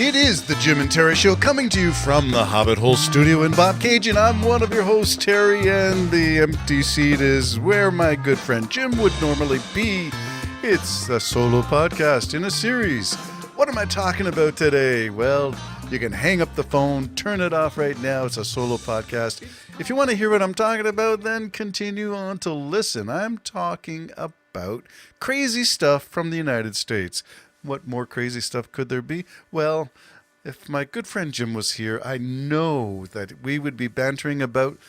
It is the Jim and Terry Show, coming to you from the Hobbit Hole Studio in Bobcaygeon. I'm one of your hosts, Terry, and the empty seat is where my good friend Jim would normally be. It's a solo podcast in a series. What am I talking about today? Well, you can hang up the phone, turn it off right now. It's a solo podcast. If you want to hear what I'm talking about, then continue on to listen. I'm talking about crazy stuff from the United States. What more crazy stuff could there be? Well, if my good friend Jim was here, I know that we would be bantering about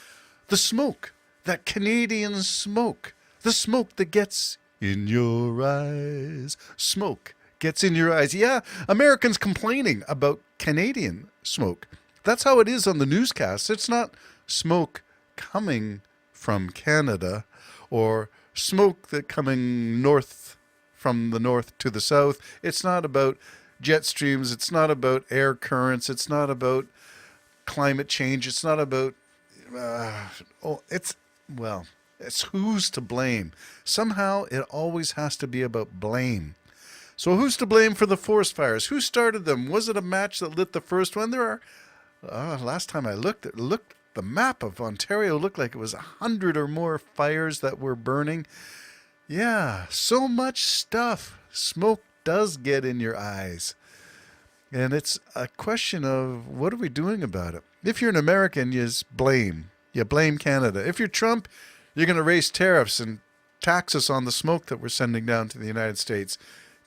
the smoke, that Canadian smoke, the smoke that gets in your eyes. Smoke gets in your eyes. Yeah, Americans complaining about Canadian smoke. That's how it is on the newscasts. It's not smoke coming from Canada or smoke that coming north from the north to the south. It's not about jet streams. It's not about air currents. It's not about climate change. It's not about, it's who's to blame. Somehow it always has to be about blame. So who's to blame for the forest fires? Who started them? Was it a match that lit the first one? There are, last time I looked, the map of Ontario looked like it was 100 or more fires that were burning. Yeah, so much stuff. Smoke does get in your eyes. And it's a question of what are we doing about it? If you're an American, you blame. You blame Canada. If you're Trump, you're going to raise tariffs and tax us on the smoke that we're sending down to the United States.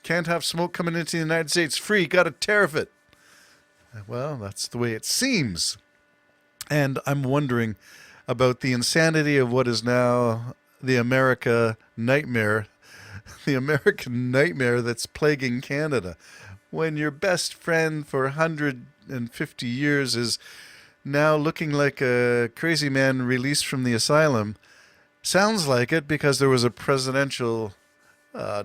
Can't have smoke coming into the United States free. Got to tariff it. Well, that's the way it seems. And I'm wondering about the insanity of what is now the American nightmare that's plaguing Canada. When your best friend for 150 years is now looking like a crazy man released from the asylum. Sounds like it because there was a presidential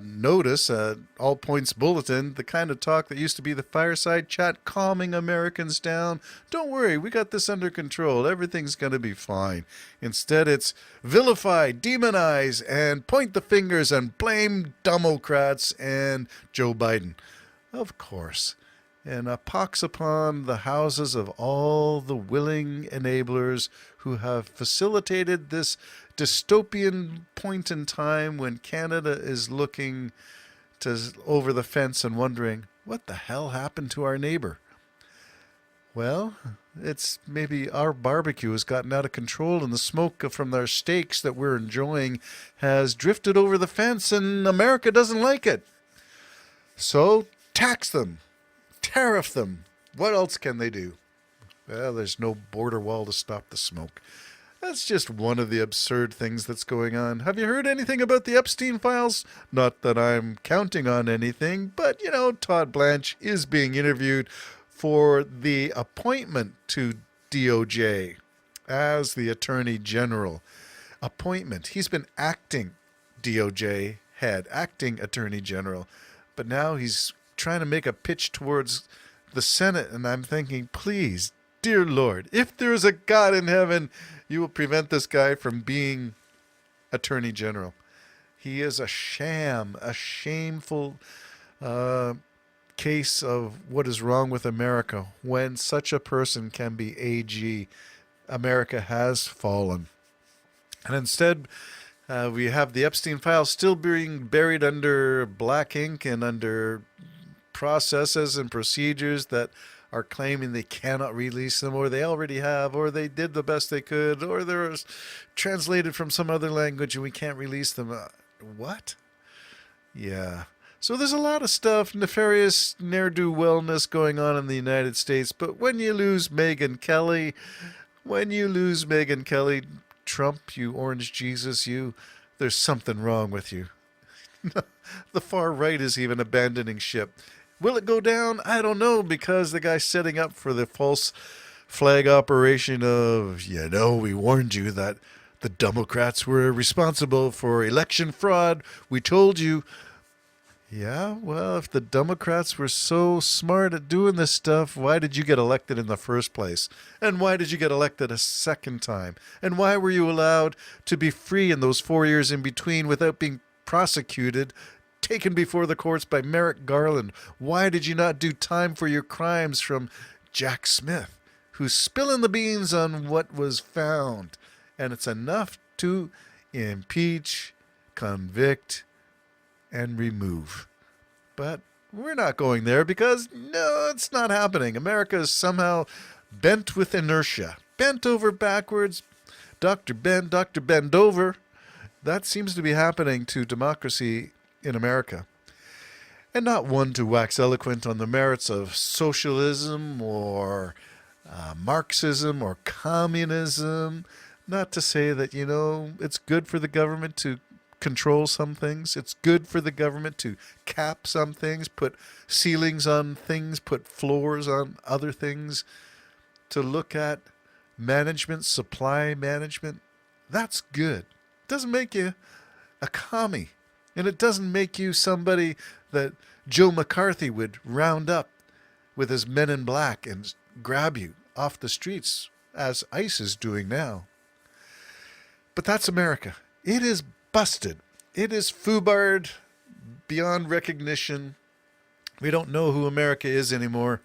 notice, all points bulletin, the kind of talk that used to be the fireside chat, calming Americans down. Don't worry, we got this under control. Everything's going to be fine. Instead, it's vilify, demonize, and point the fingers and blame Democrats and Joe Biden. Of course. And a pox upon the houses of all the willing enablers who have facilitated this dystopian point in time when Canada is looking over the fence and wondering, what the hell happened to our neighbor? Well, it's maybe our barbecue has gotten out of control and the smoke from our steaks that we're enjoying has drifted over the fence and America doesn't like it. So tax them. Tariff them. What else can they do? Well, there's no border wall to stop the smoke. That's just one of the absurd things that's going on. Have you heard anything about the Epstein files? Not that I'm counting on anything, but, Todd Blanche is being interviewed for the appointment to DOJ as the Attorney General. Appointment. He's been acting DOJ head, acting Attorney General, but now he's trying to make a pitch towards the Senate, and I'm thinking, please, dear Lord, if there is a God in heaven, you will prevent this guy from being Attorney General. He is a sham, a shameful case of what is wrong with America. When such a person can be AG, America has fallen. And instead, we have the Epstein files still being buried under black ink and under processes and procedures that are claiming they cannot release them, or they already have, or they did the best they could, or they're translated from some other language and we can't release them. What? Yeah. So there's a lot of stuff, nefarious ne'er-do-wellness going on in the United States, but when you lose Megyn Kelly, Trump, you orange Jesus, there's something wrong with you. The far right is even abandoning ship. Will it go down? I don't know, because the guy's setting up for the false flag operation of, we warned you that the Democrats were responsible for election fraud. We told you. Yeah, well, if the Democrats were so smart at doing this stuff, why did you get elected in the first place? And why did you get elected a second time? And why were you allowed to be free in those 4 years in between without being prosecuted taken before the courts by Merrick Garland. Why did you not do time for your crimes from Jack Smith, who's spilling the beans on what was found? And it's enough to impeach, convict, and remove. But we're not going there because, no, it's not happening. America is somehow bent with inertia, bent over backwards. Dr. Bend over. That seems to be happening to democracy in America. And not one to wax eloquent on the merits of socialism or Marxism or communism. Not to say that, it's good for the government to control some things. It's good for the government to cap some things, put ceilings on things, put floors on other things, to look at management, supply management. That's good. It doesn't make you a commie. And it doesn't make you somebody that Joe McCarthy would round up with his men in black and grab you off the streets, as ICE is doing now. But that's America. It is busted. It is foobarred beyond recognition. We don't know who America is anymore.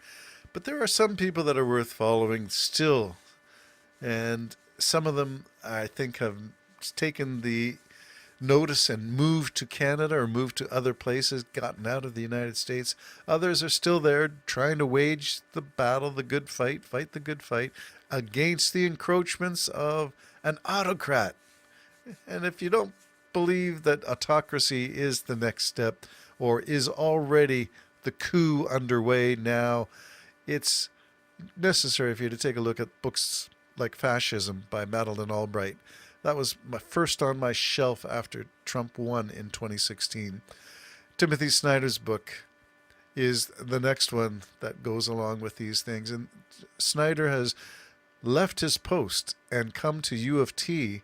But there are some people that are worth following still. And some of them, I think, have taken the notice and moved to Canada or moved to other places, gotten out of the United States. Others are still there trying to wage the battle, the good fight, fight the good fight against the encroachments of an autocrat. And if you don't believe that autocracy is the next step or is already the coup underway now, it's necessary for you to take a look at books like Fascism by Madeleine Albright. That was my first on my shelf after Trump won in 2016. Timothy Snyder's book is the next one that goes along with these things. And Snyder has left his post and come to U of T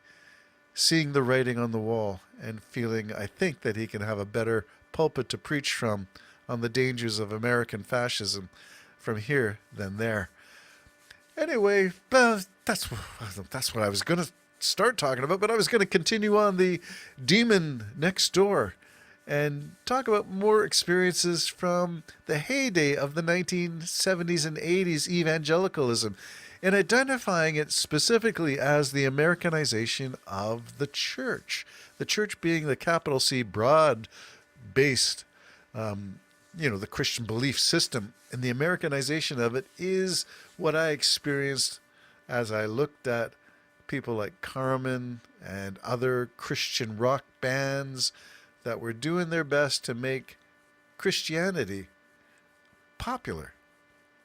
seeing the writing on the wall and feeling, I think, that he can have a better pulpit to preach from on the dangers of American fascism from here than there. Anyway, that's what I was going to start talking about, but I was going to continue on the demon next door and talk about more experiences from the heyday of the 1970s and 80s evangelicalism and identifying it specifically as the Americanization of the church being the capital C broad-based, the Christian belief system. And the Americanization of it is what I experienced as I looked at people like Carmen and other Christian rock bands that were doing their best to make Christianity popular.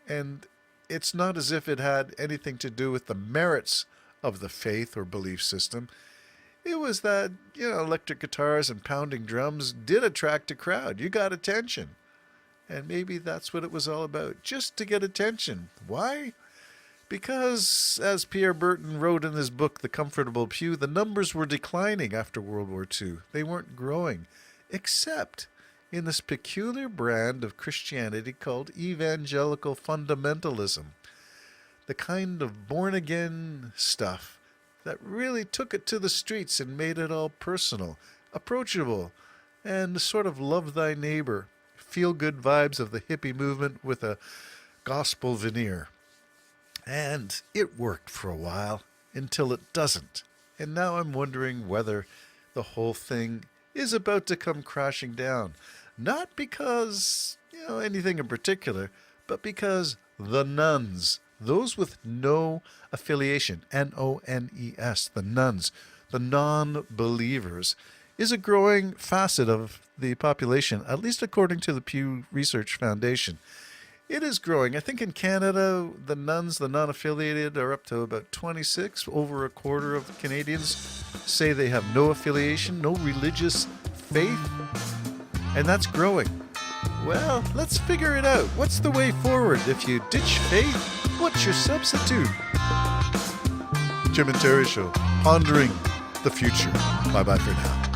And it's not as if it had anything to do with the merits of the faith or belief system. It was that, electric guitars and pounding drums did attract a crowd. You got attention. And maybe that's what it was all about, just to get attention. Why? Because, as Pierre Burton wrote in his book, The Comfortable Pew, the numbers were declining after World War II. They weren't growing, except in this peculiar brand of Christianity called evangelical fundamentalism. The kind of born-again stuff that really took it to the streets and made it all personal, approachable, and sort of love thy neighbor, feel-good vibes of the hippie movement with a gospel veneer. And it worked for a while until it doesn't. And now I'm wondering whether the whole thing is about to come crashing down. Not because, anything in particular, but because the nuns, those with no affiliation, N-O-N-E-S, the nuns, the non-believers, is a growing facet of the population, at least according to the Pew Research Foundation. It is growing. I think in Canada, the nuns, the non-affiliated, are up to about 26. Over a quarter of Canadians say they have no affiliation, no religious faith, and that's growing. Well, let's figure it out. What's the way forward? If you ditch faith, what's your substitute? Jim and Terry Show, pondering the future. Bye-bye for now.